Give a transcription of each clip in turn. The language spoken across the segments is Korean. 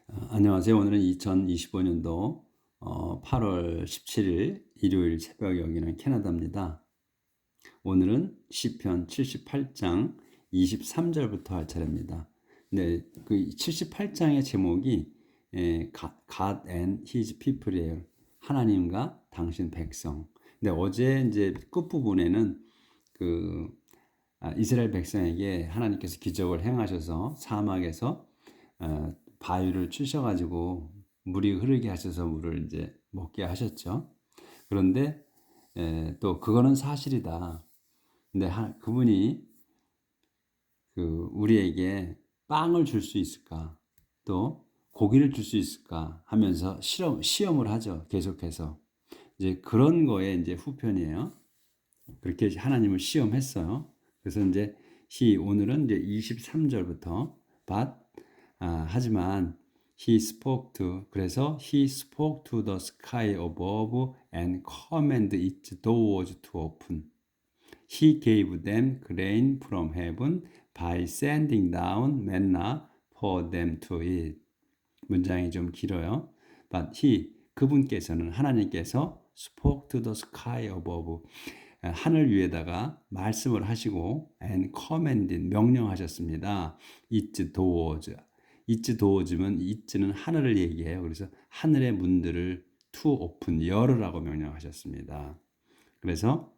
안녕하세요. 오늘은 2025년도 8월 17일 일요일 새벽에 여기는 캐나다입니다. 오늘은 시편 78장 23절부터 할 차례입니다. 네, 그 78장의 제목이 God and His People이에요. 하나님과 당신 백성. 근데 어제 이제 끝부분에는 이스라엘 백성에게 하나님께서 기적을 행하셔서 사막에서 바위를 치셔가지고 물이 흐르게 하셔서 물을 이제 먹게 하셨죠. 그런데 또 그거는 사실이다. 근데 그분이 우리에게 빵을 줄 수 있을까? 또 고기를 줄 수 있을까? 하면서 시험을 하죠. 계속해서. 이제 그런 거에 이제 후편이에요. 그렇게 하나님을 시험했어요. 그래서 이제 오늘은 이제 23절부터 하지만 he spoke to 그래서 he spoke to the sky above and commanded its doors to open. He gave them grain from heaven by sending down manna for them to eat. 문장이 좀 길어요. But 그분께서는 하나님께서 spoke to the sky above 하늘 위에다가 말씀을 하시고 and commanded 명령하셨습니다. Its doors. its doors면 it는 하늘을 얘기해요. 그래서 하늘의 문들을 to open 열으라고 명령하셨습니다. 그래서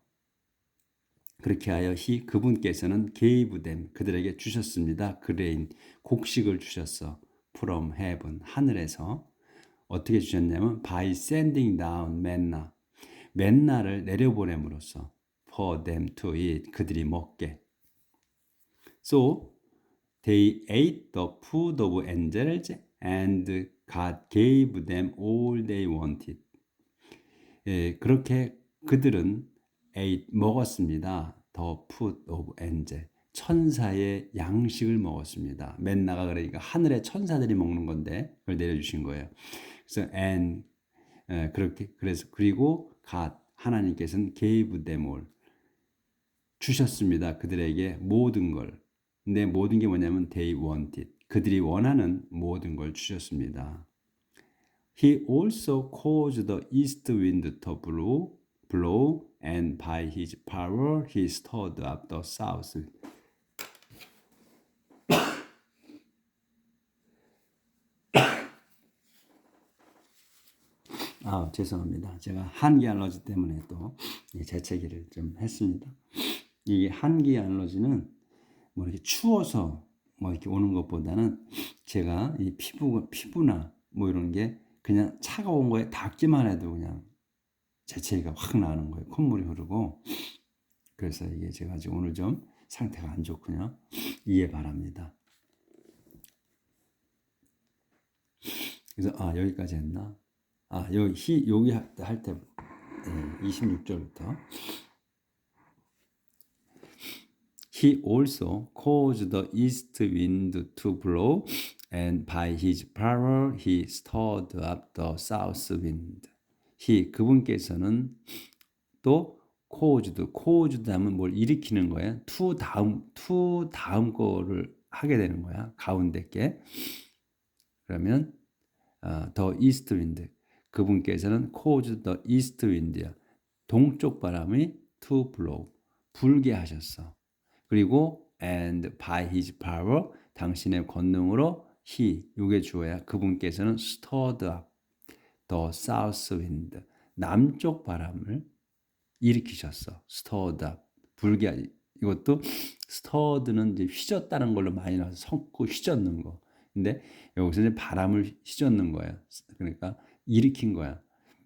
그렇게 하여 그분께서는 gave them 그들에게 주셨습니다. grain 곡식을 주셨어. from heaven 하늘에서 어떻게 주셨냐면 by sending down manna 맨나를 내려보냄으로써 for them to eat 그들이 먹게. So they ate the food of angels and God gave them all they wanted. 그렇게 그들은 먹었습니다. The food of angel. 천사의 양식을 먹었습니다. 맨나가 그러니까 하늘의 천사들이 먹는 건데 그걸 내려주신 거예요. 그래서 그래서 그리고 하나님께서는 gave them all 주셨습니다. 그들에게 모든 걸. 근데 모든 게 뭐냐면 they wanted. 그들이 원하는 모든 걸 주셨습니다. He also caused the east wind to blow and by his power he stirred up the south. 죄송합니다. 제가 한기 알러지 때문에 또 재채기를 좀 했습니다. 이 한기 알러지는 뭐 이렇게 추워서 뭐 이렇게 오는 것보다는 제가 이 피부나 뭐 이런 게 그냥 차가운 거에 닿기만 해도 그냥 재채기가 확 나는 거예요. 콧물이 흐르고. 그래서 이게 제가 지금 오늘 좀 상태가 안 좋군요. 이해 바랍니다. 그래서 여기까지 했나? 여기 할 때 26절부터 He also caused the east wind to blow and by his power he stirred up the south wind. 그분께서는 또 caused 하면 뭘 일으키는 거예요. to 다음 거를 하게 되는 거야. 가운데 게. 그러면 the east wind. 그분께서는 caused the east wind야. 동쪽 바람이 to blow. 불게 하셨어. 그리고 and by his power 당신의 권능으로 요게 주어야 그분께서는 stirred up the south wind 남쪽 바람을 일으키셨어. stirred up 불게 이것도 stirred는 이제 휘젓다는 걸로 많이 나와서 섞고 휘젓는 거. 근데 여기서 이제 바람을 휘젓는 거야. 그러니까 일으킨 거야.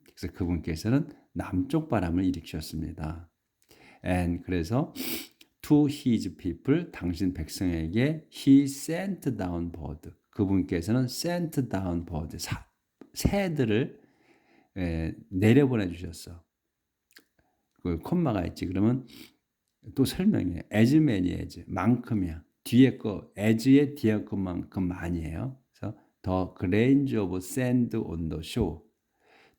그래서 그분께서는 남쪽 바람을 일으키셨습니다. and 그래서 to his people 당신 백성에게 he sent down bird 그분께서는 sent down bird 새들을 내려보내 주셨어. 그 콤마가 있지. 그러면 또 설명해. as many as 만큼이야. 뒤에 거 as의 뒤에 것만큼 많이에요. 그래서 the grains of sand on the shore.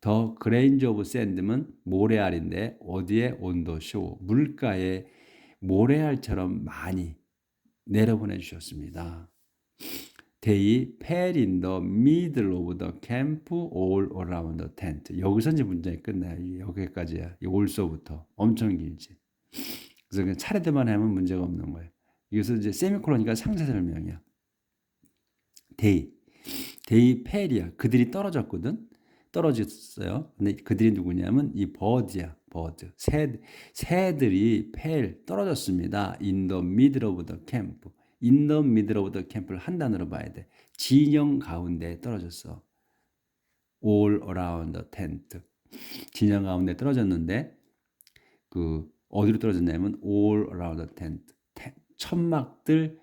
the grains of sand면 모래알인데 어디에 on the shore 물가에 모래알처럼 많이 내려보내 주셨습니다. They fell in the middle of the camp all around the tent. 여기서 이제 문장이 끝나요. 여기까지야. 이 also부터 엄청 길지. 그래서 그냥 차례대만 하면 문제가 없는 거예요. 여기서 이제 세미콜론이니까 상세 설명이야. They fell이야. 그들이 떨어졌거든. 떨어졌어요. 근데 그들이 누구냐면 이 bird야. bird. 새들이 fell 떨어졌습니다. In the middle of the camp. In the middle of the camp를 한 단어로 봐야 돼. 진영 가운데 떨어졌어. All around the tent. 진영 가운데 떨어졌는데 그 어디로 떨어졌냐면 all around the tent. 천막들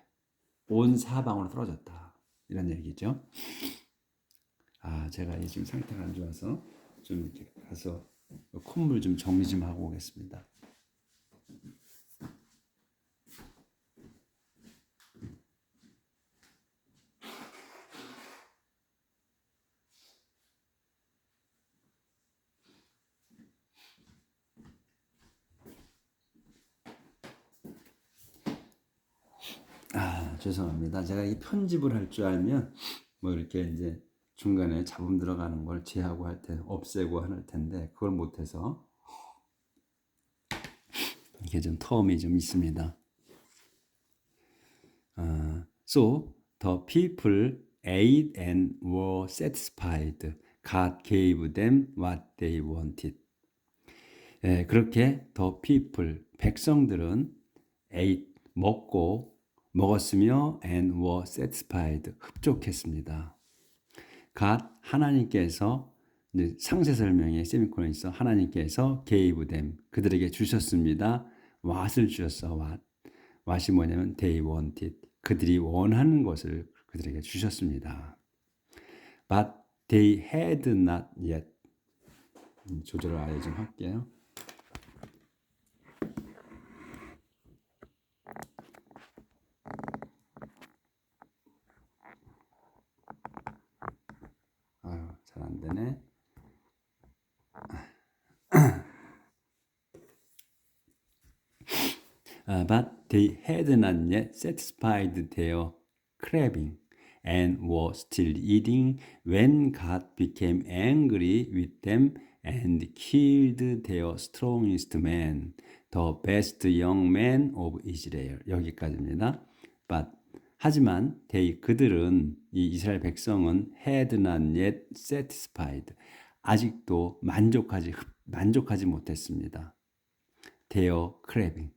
온 사방으로 떨어졌다. 이런 얘기죠. 제가 지금 상태가 안 좋아서 좀 이렇게 가서 콧물 좀 정리 좀 하고 오겠습니다. 죄송합니다. 제가 이 편집을 할 줄 알면 뭐 이렇게 이제 중간에 잡음 들어가는 걸 제하고 할 때 없애고 할 텐데 그걸 못해서 이게 좀 텀이 좀 있습니다. So the people ate and were satisfied. God gave them what they wanted. 그렇게 the people 백성들은 ate 먹었으며 and were satisfied 흡족했습니다. God 하나님께서 이제 상세 설명에 세미콜론 있어 하나님께서 gave them 그들에게 주셨습니다. what을 주셨어. what이 뭐냐면 they wanted 그들이 원하는 것을 그들에게 주셨습니다. But they had not yet 조절을 아예 좀 할게요. 잘 안 되네. But they had not yet satisfied their craving and were still eating when God became angry with them and killed their strongest man, the best young man of Israel. 여기까지입니다. But 하지만 그들은 이 이스라엘 백성은 had not yet satisfied. 아직도 만족하지 못했습니다. their craving.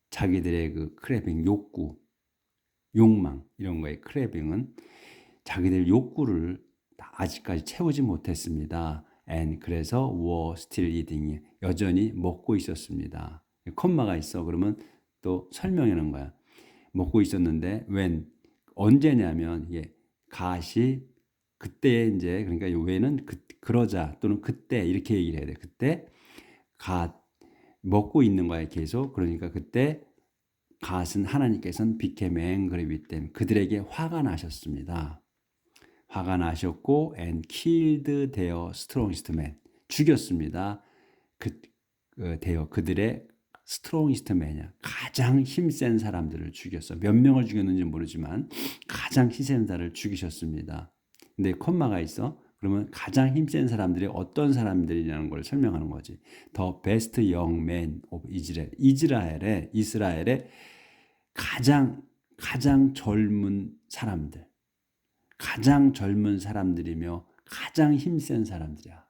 자기들의 그 크래빙 욕망 이런 거의 크래빙은 자기들 욕구를 아직까지 채우지 못했습니다. And 그래서 were still eating 여전히 먹고 있었습니다. 콤마가 있어. 그러면 또 설명하는 거야. 먹고 있었는데 when 언제냐면 갓이 그때 이제 그러니까 when은 그러자 또는 그때 이렇게 얘기를 해야 돼. 그때 갓 먹고 있는 거야 계속. 그러니까 그때 갓은 하나님께서는 became angry with them. 그들에게 화가 나셨습니다. 화가 나셨고 and killed their strongest man. 죽였습니다. 그들의 strongest man이야. 가장 힘센 사람들을 죽였어. 몇 명을 죽였는지 모르지만 가장 힘센 사람을 죽이셨습니다. 근데 콤마가 있어. 그러면 가장 힘센 사람들이 어떤 사람들이냐는 걸 설명하는 거지. The best young man of Israel. 이스라엘의 가장 젊은 사람들. 가장 젊은 사람들이며 가장 힘센 사람들이야.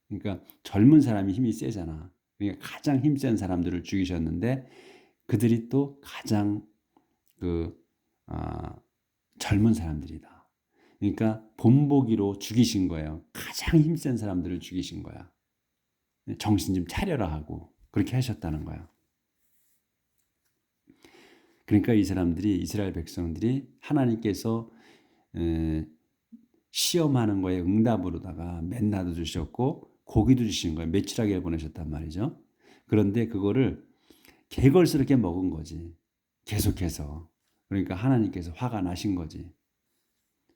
그러니까 젊은 사람이 힘이 세잖아. 그러니까 가장 힘센 사람들을 죽이셨는데 그들이 또 가장 젊은 사람들이다. 그러니까 본보기로 죽이신 거예요. 가장 힘센 사람들을 죽이신 거야. 정신 좀 차려라 하고 그렇게 하셨다는 거야. 그러니까 이스라엘 백성들이 하나님께서 시험하는 거에 응답으로다가 맨나도 주셨고 고기도 주신 거예요. 메추라기를 보내셨단 말이죠. 그런데 그거를 개걸스럽게 먹은 거지. 계속해서. 그러니까 하나님께서 화가 나신 거지.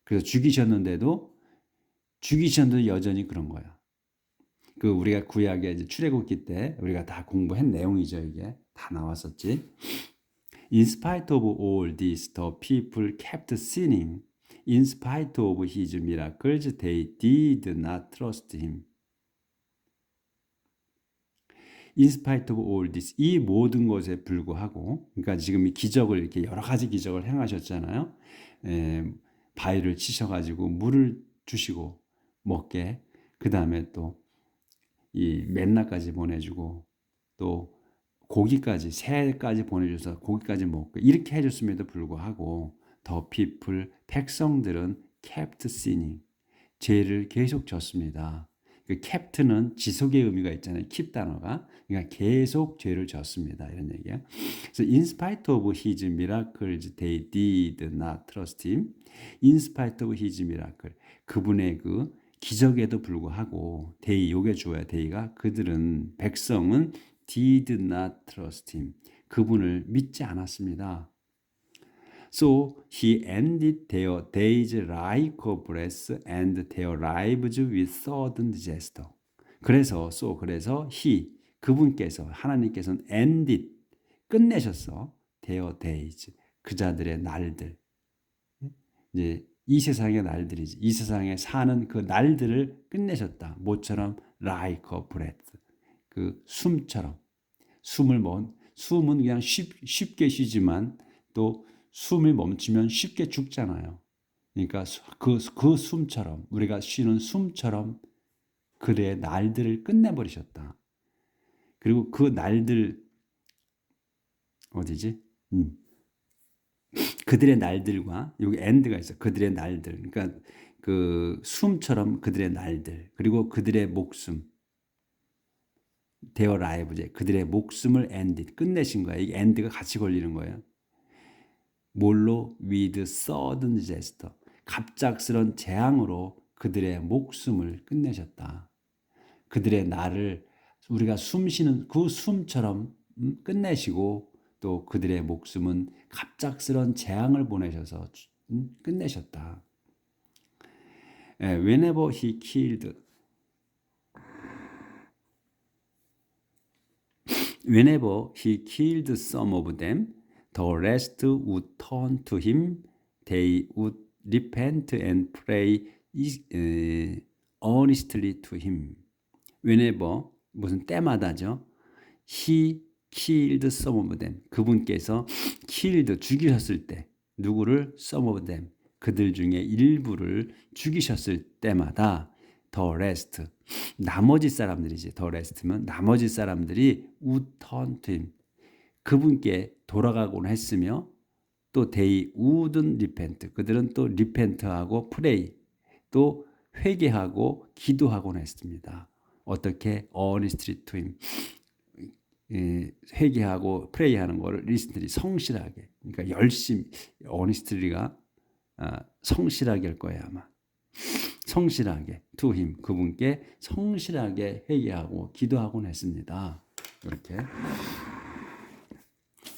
그래서 죽이셨는데도 여전히 그런 거야. 우리가 구약의 이제 출애굽기 때 우리가 다 공부한 내용이죠. 이게 다 나왔었지. In spite of all this, the people kept sinning In spite of his miracles, they did not trust him. In spite of all this, 이 모든 것에 불구하고, 그러니까 지금 이 기적을 이렇게 여러 가지 기적을 행하셨잖아요. 바위를 치셔가지고 물을 주시고 먹게, 그 다음에 또 이 맨나까지 보내주고 또 고기까지 새까지 보내줘서 고기까지 먹고 이렇게 해줬음에도 불구하고 the people 백성들은 kept sinning 죄를 계속 졌습니다. 그 캡트는 지속의 의미가 있잖아요. keep 단어가. 그러니까 계속 죄를 졌습니다. 이런 얘기예요. 그래서 in spite of his miracles, they did not trust him. In spite of his miracle. 그분의 그 기적에도 불구하고 they, 요게 주어야 they가 그들은 백성은 did not trust him. 그분을 믿지 않았습니다. So he ended their days like a breath and their lives with sudden disaster. 그래서 he 그분께서 하나님께서는 ended 끝내셨어. their days 그 자들의 날들. 이제 이 세상의 날들이지. 이 세상에 사는 그 날들을 끝내셨다. 모처럼 like a breath 그 숨처럼 숨은 그냥 쉽게 쉬지만 또 숨이 멈추면 쉽게 죽잖아요. 그러니까 그 숨처럼 우리가 쉬는 숨처럼 그의 날들을 끝내버리셨다. 그리고 그 날들 어디지? 그들의 날들과 여기 end가 있어. 그들의 날들. 그러니까 그 숨처럼 그들의 날들 그리고 그들의 목숨. their lives 그들의 목숨을 ended 끝내신 거야. 이 end가 같이 걸리는 거예요. 뭘로? with sudden disaster 갑작스런 재앙으로 그들의 목숨을 끝내셨다. 그들의 날을 우리가 숨쉬는 그 숨처럼 끝내시고 또 그들의 목숨은 갑작스런 재앙을 보내셔서 끝내셨다. Whenever he killed some of them, the rest would turn to him. They would repent and pray earnestly to him. Whenever 무슨 때마다죠. He killed some of them. 그분께서 killed 죽이셨을 때 누구를 some of them 그들 중에 일부를 죽이셨을 때마다 the rest 나머지 사람들이지 the rest면 나머지 사람들이 would turn to him 그분께 돌아가곤 했으며 또 they wouldn't repent 그들은 또 repent하고 pray 또 회개하고 기도하곤 했습니다. 어떻게? earnestly to him 회개하고 프레이하는 거를 리스트리 성실하게 그러니까 열심히 earnestly가 성실하게 할 거예요 아마 성실하게 to him 그분께 성실하게 회개하고 기도하곤 했습니다. 이렇게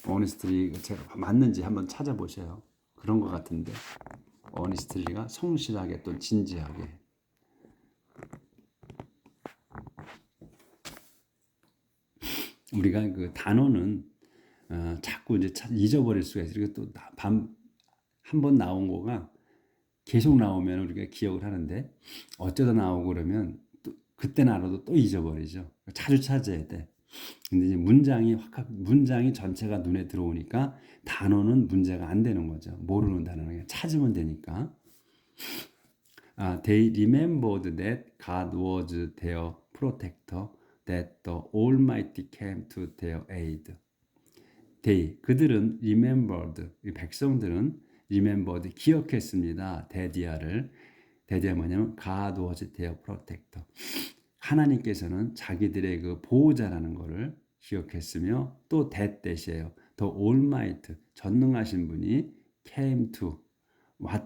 earnestly 제가 맞는지 한번 찾아보세요. 그런 것 같은데 earnestly가 성실하게 또 진지하게 우리가 그 단어는 자꾸 이제 잊어버릴 수가 있어요. 그리고 또 한 번 나온 거가 계속 나오면 우리가 기억을 하는데 어쩌다 나오고 그러면 또 그때는 알아도 또 잊어버리죠. 자주 찾아야 돼. 근데 이제 문장이 전체가 눈에 들어오니까 단어는 문제가 안 되는 거죠. 모르는 단어는 그냥 찾으면 되니까. They remembered that God was their protector, that the Almighty came to their aid. They, 그들은 remembered, 백성들은 remembered, 기억했습니다. 데디아를. 데디아 뭐냐면 God was their protector. 하나님께서는 자기들의 그 보호자라는 것을 기억했으며 또 that 대시에요. The Almighty, 전능하신 분이 came to,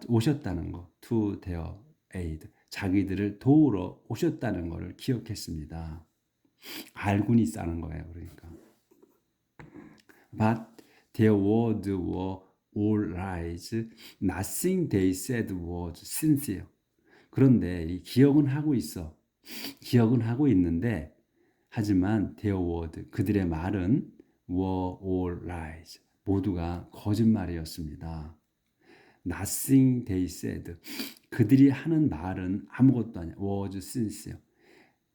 오셨다는 거. to their aid, 자기들을 도우러 오셨다는 것을 기억했습니다. 알고는 있다는 거예요. 그러니까. But their words were all lies. Nothing they said was sincere. 그런데 이 기억은 하고 있어. 기억은 하고 있는데 하지만 their word, 그들의 말은 were all lies. 모두가 거짓말이었습니다. Nothing they said. 그들이 하는 말은 아무것도 아니야. was sincere.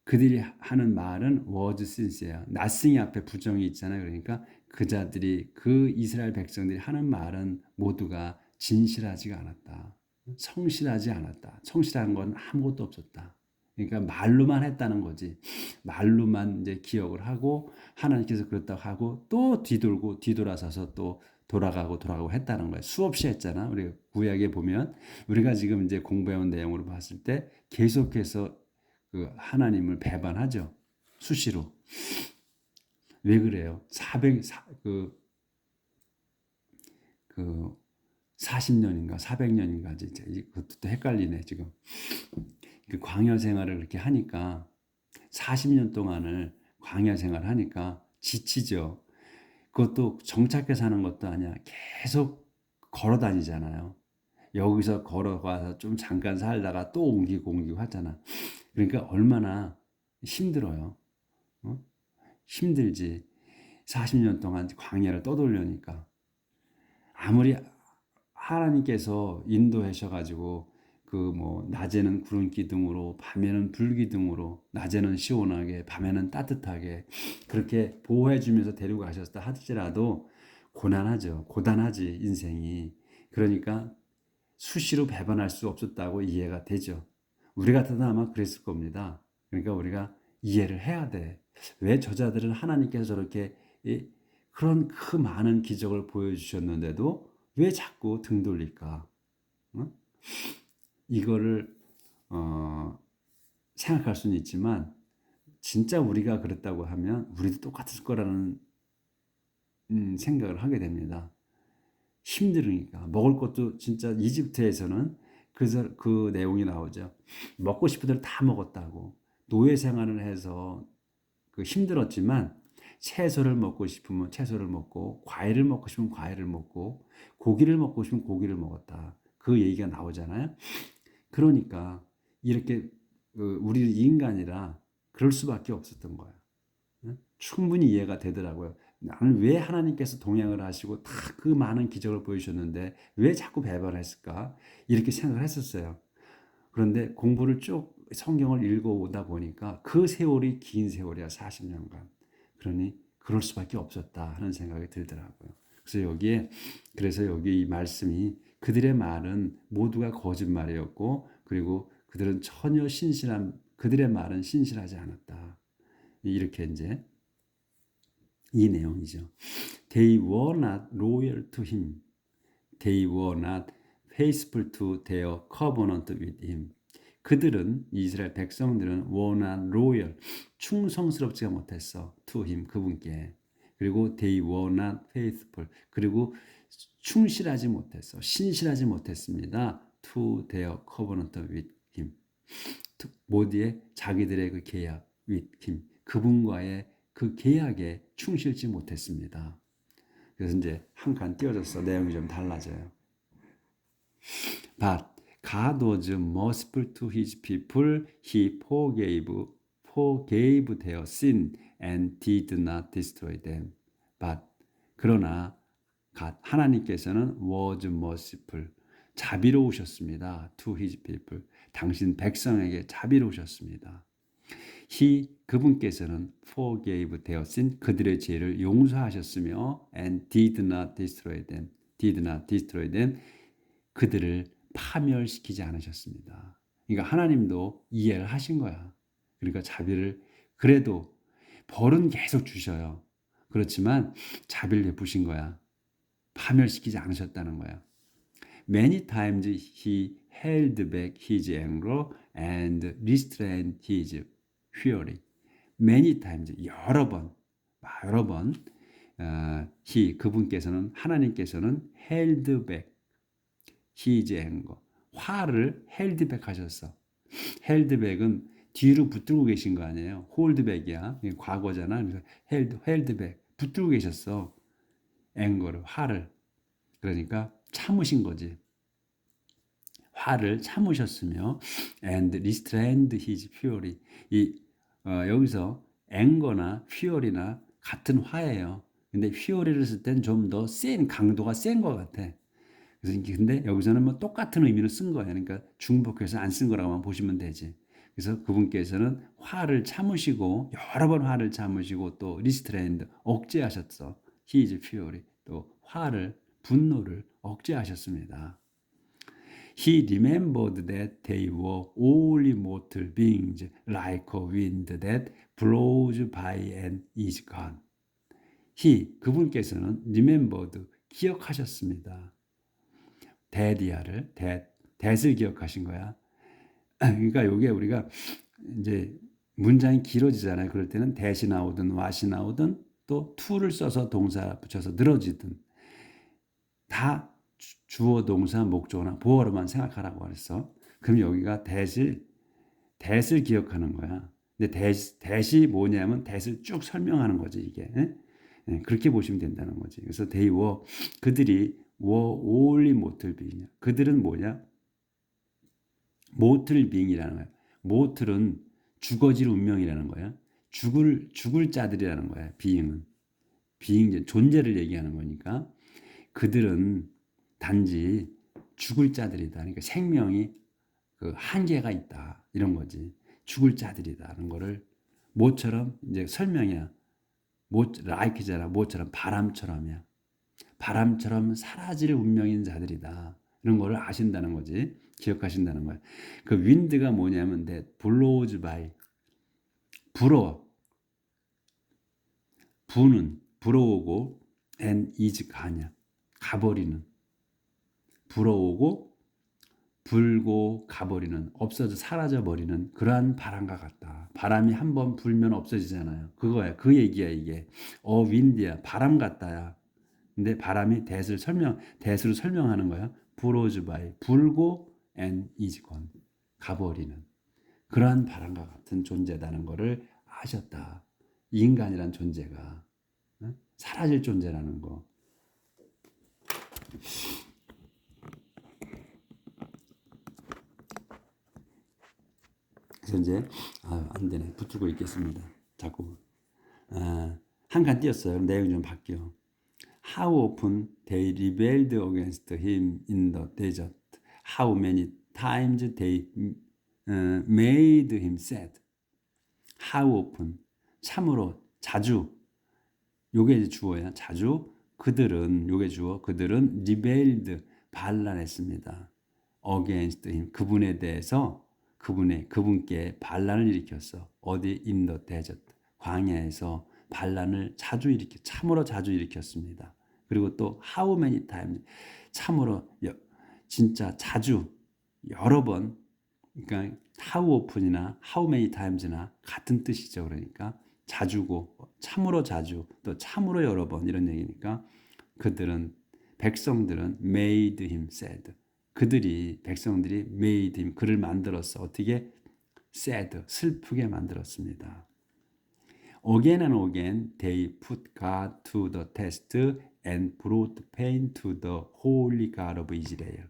그들이 하는 말은 was sincere야. nothing 앞에 부정이 있잖아요. 그러니까 그자들이 그 이스라엘 백성들이 하는 말은 모두가 진실하지가 않았다. 성실하지 않았다. 성실한 건 아무것도 없었다. 그러니까 말로만 했다는 거지. 말로만 이제 기억을 하고 하나님께서 그렇다고 하고 또 뒤돌아서서 또 돌아가고 했다는 거예요. 수없이 했잖아. 우리 구약에 보면 우리가 지금 이제 공부해온 내용으로 봤을 때 계속해서 그 하나님을 배반하죠. 수시로. 왜 그래요? 40년인가 400년인가 이제 그것도 또 헷갈리네 지금. 그 광야 생활을 그렇게 하니까 40년 동안을 광야 생활을 하니까 지치죠. 그것도 정착해서 하는 것도 아니야. 계속 걸어 다니잖아요. 여기서 걸어가서 좀 잠깐 살다가 또 옮기고 하잖아. 그러니까 얼마나 힘들어요. 어? 힘들지. 40년 동안 광야를 떠돌려니까. 아무리 하나님께서 인도하셔가지고 그 뭐 낮에는 구름 기둥으로 밤에는 불 기둥으로 낮에는 시원하게 밤에는 따뜻하게 그렇게 보호해 주면서 데리고 가셨다 할지라도 고난하죠. 고단하지 인생이. 그러니까 수시로 배반할 수 없었다고 이해가 되죠. 우리 같아도 아마 그랬을 겁니다. 그러니까 우리가 이해를 해야 돼. 왜 저자들은 하나님께서 저렇게 그런 그 많은 기적을 보여주셨는데도 왜 자꾸 등 돌릴까? 어? 이거를 생각할 수는 있지만 진짜 우리가 그랬다고 하면 우리도 똑같을 거라는 생각을 하게 됩니다. 힘들으니까 먹을 것도 진짜 이집트에서는 그 내용이 나오죠. 먹고 싶은 대로 다 먹었다고. 노예 생활을 해서 그 힘들었지만 채소를 먹고 싶으면 채소를 먹고 과일을 먹고 싶으면 과일을 먹고 고기를 먹고 싶으면 고기를 먹었다. 그 얘기가 나오잖아요. 그러니까 이렇게 우리 인간이라 그럴 수밖에 없었던 거예요. 충분히 이해가 되더라고요. 나는 왜 하나님께서 동행을 하시고 다 그 많은 기적을 보여주셨는데 왜 자꾸 배반했을까? 이렇게 생각을 했었어요. 그런데 공부를 쭉 성경을 읽어오다 보니까 그 세월이 긴 세월이야, 40년간. 그러니 그럴 수밖에 없었다 하는 생각이 들더라고요. 그래서 여기 이 말씀이 그들의 말은 모두가 거짓말이었고 그리고 그들의 말은 신실하지 않았다. 이렇게 이제 이 내용이죠. They were not loyal to him. They were not faithful to their covenant with him. 그들은 이스라엘 백성들은 were not loyal 충성스럽지가 못했어 to him 그분께. 그리고 they were not faithful 그리고 충실하지 못했어 신실하지 못했습니다 to their covenant with him. 모두의 자기들의 그 계약 with him 그분과의 그 계약에 충실지 못했습니다. 그래서 이제 한 칸 띄워졌어. 내용이 좀 달라져요. But God was merciful to his people. He forgave their sin and did not destroy them. But 그러나 하나님께서는 was merciful 자비로우셨습니다. To his people 당신 백성에게 자비로우셨습니다. 그분께서는 forgave their sin 그들의 죄를 용서하셨으며 and did not destroy them 그들을 파멸시키지 않으셨습니다. 그러니까 하나님도 이해를 하신 거야. 그러니까 자비를 그래도 벌은 계속 주셔요. 그렇지만 자비를 베푸신 거야. 파멸시키지 않으셨다는 거야. Many times he held back his anger and restrained his fury. Many times 여러 번 그분께서는 하나님께서는 held back his anger 화를 held back 하셨어. held back은 뒤로 붙들고 계신 거 아니에요. hold back이야. 과거잖아. 그래서 held back 붙들고 계셨어. anger를 화를 그러니까 참으신 거지. 화를 참으셨으며 and restrained his fury 여기서 anger나 fury나 같은 화예요. 근데 fury를 쓸 땐 좀 더 강도가 센 것 같아. 그래서 근데 여기서는 뭐 똑같은 의미로 쓴 거예요. 그러니까 중복해서 안 쓴 거라고만 보시면 되지. 그래서 그분께서는 화를 참으시고 여러 번 화를 참으시고 또 리스트레인드 억제하셨어. He is fury 또 화를 분노를 억제하셨습니다. He remembered that they were only mortal beings like a wind that blows by and is gone. He 그분께서는 remembered 기억하셨습니다. that을 기억하신 거야. 그러니까 요게 우리가 이제 문장이 길어지잖아요. 그럴 때는 that이 나오든 what이 나오든 또 to를 써서 동사 붙여서 늘어지든 다 주어, 동사, 목적어나 보어로만 생각하라고 그랬어. 그럼 여기가 that을 기억하는 거야. 근데 that이 뭐냐면 that을 쭉 설명하는 거지 이게. 그렇게 보시면 된다는 거지. 그래서 they were 그들이 were only mortal being이야. 그들은 뭐냐? mortal being이라는 거야. mortal은 죽어질 운명이라는 거야. 죽을 자들이라는 거야. being 존재를 얘기하는 거니까 그들은 단지 죽을 자들이다. 그러니까 생명이 그 한계가 있다. 이런 거지. 죽을 자들이다는 거를 모처럼 이제 설명이야. like잖아. 모처럼 바람처럼이야. 바람처럼 사라질 운명인 자들이다. 이런 거를 아신다는 거지. 기억하신다는 거야. 그 wind가 뭐냐면 blows by 불어 부는 불어오고 and is 가냐 가버리는 불어오고 불고 가버리는 없어져 사라져버리는 그러한 바람과 같다. 바람이 한번 불면 없어지잖아요. 그거야. 그 얘기야 이게. 윈디야. 바람 같다야. 근데 바람이 대수를 설명하는 거야. blows by 불고 and is gone 가버리는 그러한 바람과 같은 존재다는 것을 아셨다. 인간이란 존재가 사라질 존재라는 거. 그래서 이제 안 되네. 붙들고 있겠습니다. 자꾸 한 칸 띄었어요. 내용이 좀 바뀌어. How often they rebelled against him in the desert. How many times they made him sad. How often 참으로 자주 요게 이제 주어야. 자주 그들은 요게 주어. 그들은 rebelled 반란했습니다. against him 그분에 대해서 그분께 반란을 일으켰어. 어디 in the desert 광야에서 반란을 참으로 자주 일으켰습니다. 그리고 또 how many times 참으로 진짜 자주 여러 번 그러니까 how often이나 how many times나 같은 뜻이죠. 그러니까 자주고 참으로 자주 또 참으로 여러 번 이런 얘기니까 백성들은 made him sad. 백성들이 made him 그를 만들었어. 어떻게? sad 슬프게 만들었습니다. Again and again they put God to the test and brought pain to the holy God of Israel.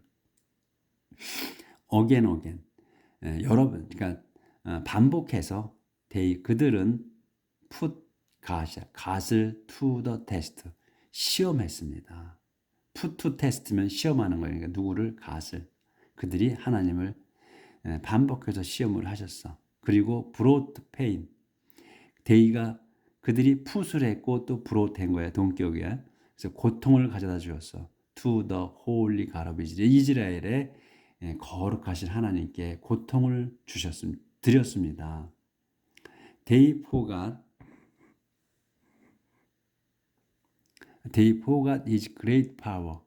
again 여러 번 그러니까 반복해서 그들은 put God을 to the test 시험했습니다. put to test면 시험하는 거예요. 그러니까 누구를 그들이 하나님을 반복해서 시험을 하셨어. 그리고 brought pain 그들이 풋을 했고 또 brought 한 거야. 동격이야. 그래서 고통을 가져다 주었어. to the holy God of Israel. 이스라엘의 거룩하신 하나님께 고통을 드렸습니다. They forgot his great power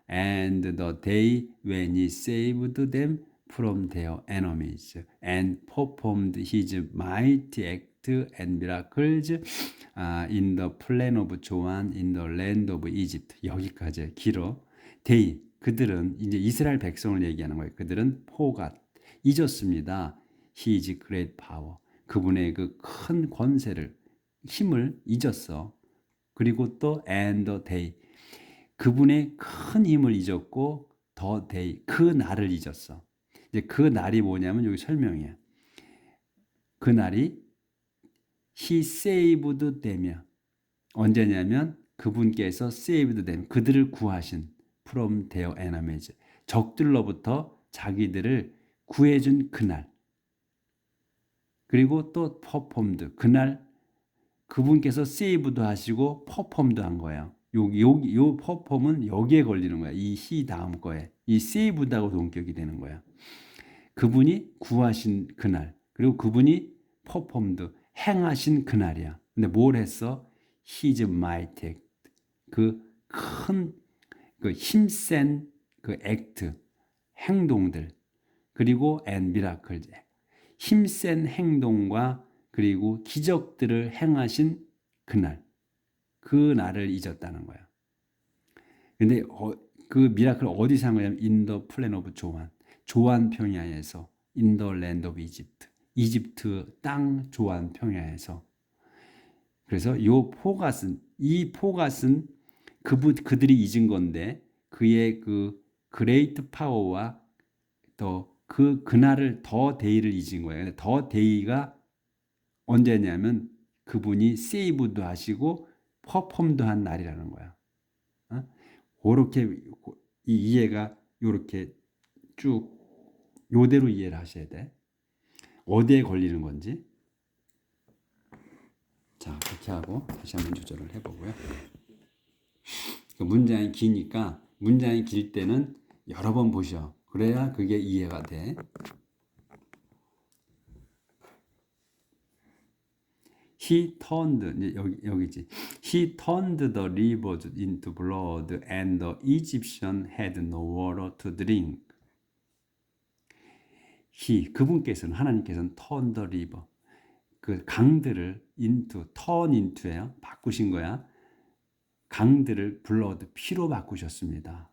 and the day when he saved them from their enemies and performed his mighty act and miracles in the plain of Zoan in the land of Egypt. 여기까지 길어. 그들은 이제 이스라엘 백성을 얘기하는 거예요. 그들은 forgot 잊었습니다. His great power. 그분의 그 큰 권세를 힘을 잊었어. 그리고 또 and the day 그분의 큰 힘을 잊었고 the day 그 날을 잊었어. 이제 그 날이 뭐냐면 여기 설명이야. 그 날이 he saved them이야. 언제냐면 그분께서 saved them 그들을 구하신 from their enemies. 적들로부터 자기들을 구해준 그날. 그리고 또 performed. 그날 그분께서 save도 하시고 perform도 한 거예요. 요 perform은 여기에 걸리는 거야. 이 he 다음 거에. 이 saved하고 동격이 되는 거야. 그분이 구하신 그날. 그리고 그분이 performed. 행하신 그날이야. 근데 뭘 했어? His mighty. 그 힘센 그 액트, 행동들, 그리고 and miracles. 힘센 행동과 그리고 기적들을 행하신 그날, 그 날을 잊었다는 거야. 근데 그 미라클 어디서 한 거냐면 in the plain of 조안 평야에서 in the land of Egypt. 이집트 땅 조안 평야에서. 그래서 이 포갓은 그들이 잊은 건데 그의 그 그레이트 파워와 더 그날을 더 데이를 잊은 거예요. 더 데이가 언제냐면 그분이 세이브도 하시고 퍼폼도 한 날이라는 거야. 그렇게 이 이해가 요렇게 쭉 요대로 이해를 하셔야 돼. 어디에 걸리는 건지. 자, 그렇게 하고 다시 한번 조절을 해보고요. 문장이 기니까 문장이 길 때는 여러 번 보셔. 그래야 그게 이해가 돼. He turned, 이제 여기지. He turned the rivers into blood and the Egyptian had no water to drink. 그분께서는 하나님께서는 turn the river. 그 강들을 turn into예요. 바꾸신 거야. 강들을 blood, 피로 바꾸셨습니다.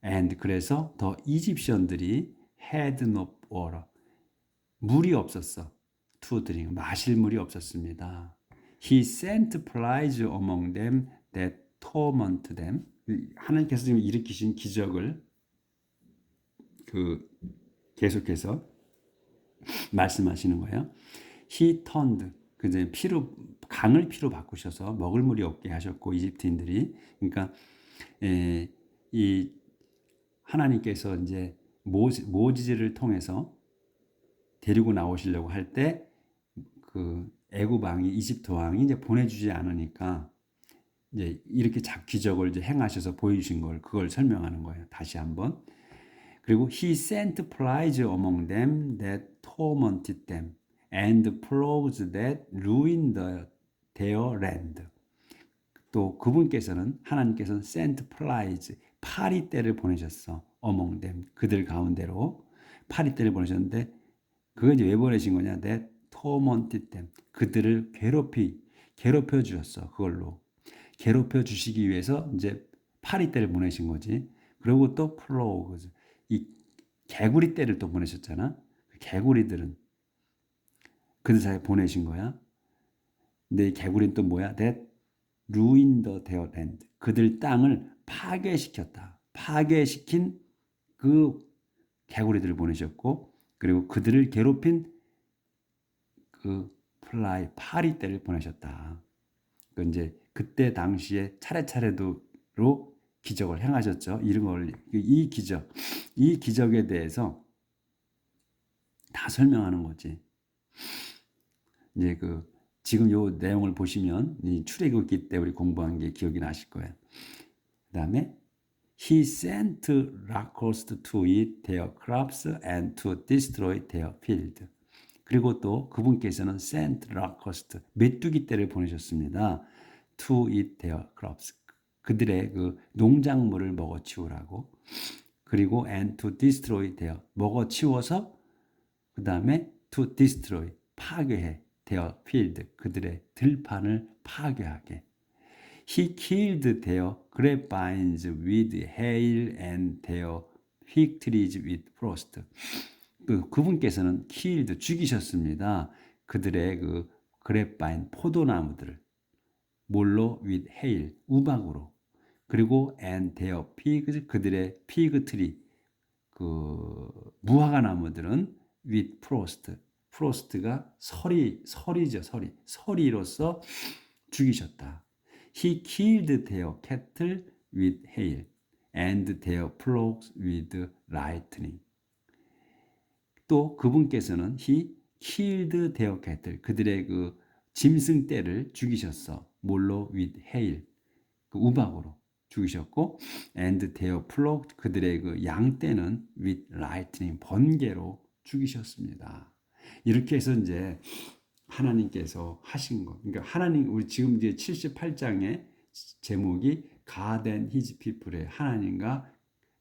And 그래서 더 이집션들이 had no water. 물이 없었어. to drink. 마실 물이 없었습니다. He sent plagues among them that torment them. 하나님께서 지금 일으키신 기적을 계속해서 말씀하시는 거예요. He turned. 그제 강을 피로 바꾸셔서 먹을 물이 없게 하셨고 이집트인들이 그러니까 이 하나님께서 이제 모지즈를 통해서 데리고 나오시려고 할 때 그 애굽 왕이 이집트 왕이 이제 보내주지 않으니까 이제 이렇게 기적을 이제 행하셔서 보여주신 걸 그걸 설명하는 거예요. 다시 한번. 그리고 he sent plagues among them that tormented them and plagues that ruined their land. 또 그분께서는 하나님께서는 sent plagues 파리떼를 보내셨어. among them 그들 가운데로 파리떼를 보내셨는데 그걸 이제 왜 보내신 거냐? that tormented them 그들을 괴롭혀 주셨어. 그걸로 괴롭혀 주시기 위해서 이제 파리떼를 보내신 거지. 그리고 또 플로우즈 이 개구리 떼를 또 보내셨잖아. 개구리들은 그들 사이에 보내신 거야. 근데 이 개구리는 또 뭐야? that ruined their land 그들 땅을 파괴시켰다. 파괴시킨 그 개구리들을 보내셨고 그리고 그들을 괴롭힌 그 파리떼를 보내셨다. 그 이제 그때 당시에 차례차례로 기적을 행하셨죠. 이런 걸 이 기적에 대해서 다 설명하는 거지. 이제 지금 요 내용을 보시면 이 출애굽기 때 우리 공부한 게 기억이 나실 거예요. 그다음에 He sent locusts to eat their crops and to destroy their field. 그리고 또 그분께서는 sent locusts, 메뚜기 떼를 보내셨습니다. To eat their crops. 그들의 그 농작물을 먹어치우라고. 그리고 and to destroy their, 먹어치워서 그 다음에 to destroy, 파괴해. their field, 그들의 들판을 파괴하게. He killed their grapevines with hail and their fig trees with frost. 그분께서는 killed, 죽이셨습니다. 그들의 그 그랩바인, 포도나무들을. 뭘로? with hail, 우박으로. 그리고 and their pigs, 그들의 fig tree, 무화과 나무들은 with frost. frost가 설이죠, 설이로서 죽이셨다. He killed their cattle with hail. and their flocks with lightning. 또 그분께서는 he killed their cattle. 그들의 그 짐승 떼를 죽이셨어. 뭘로? with hail. 그 우박으로 죽이셨고 and their flock. 그들의 그 양 떼는 with lightning. 번개로 죽이셨습니다. 이렇게 해서 이제 하나님께서 하신 것. 그러니까 하나님, 우리 지금 이제 78장의 제목이 God and His People의 하나님과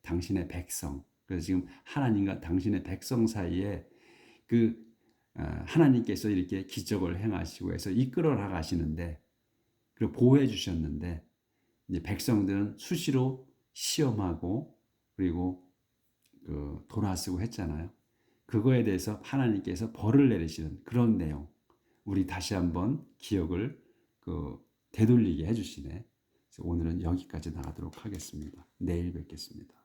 당신의 백성. 그래서 지금 하나님과 당신의 백성 사이에 그 하나님께서 이렇게 기적을 행하시고 해서 이끌어 나가시는데, 그리고 보호해 주셨는데, 이제 백성들은 수시로 시험하고 그리고 그 돌아서고 했잖아요. 그거에 대해서 하나님께서 벌을 내리시는 그런 내용. 우리 다시 한번 기억을 되돌리게 해주시네. 그래서 오늘은 여기까지 나가도록 하겠습니다. 내일 뵙겠습니다.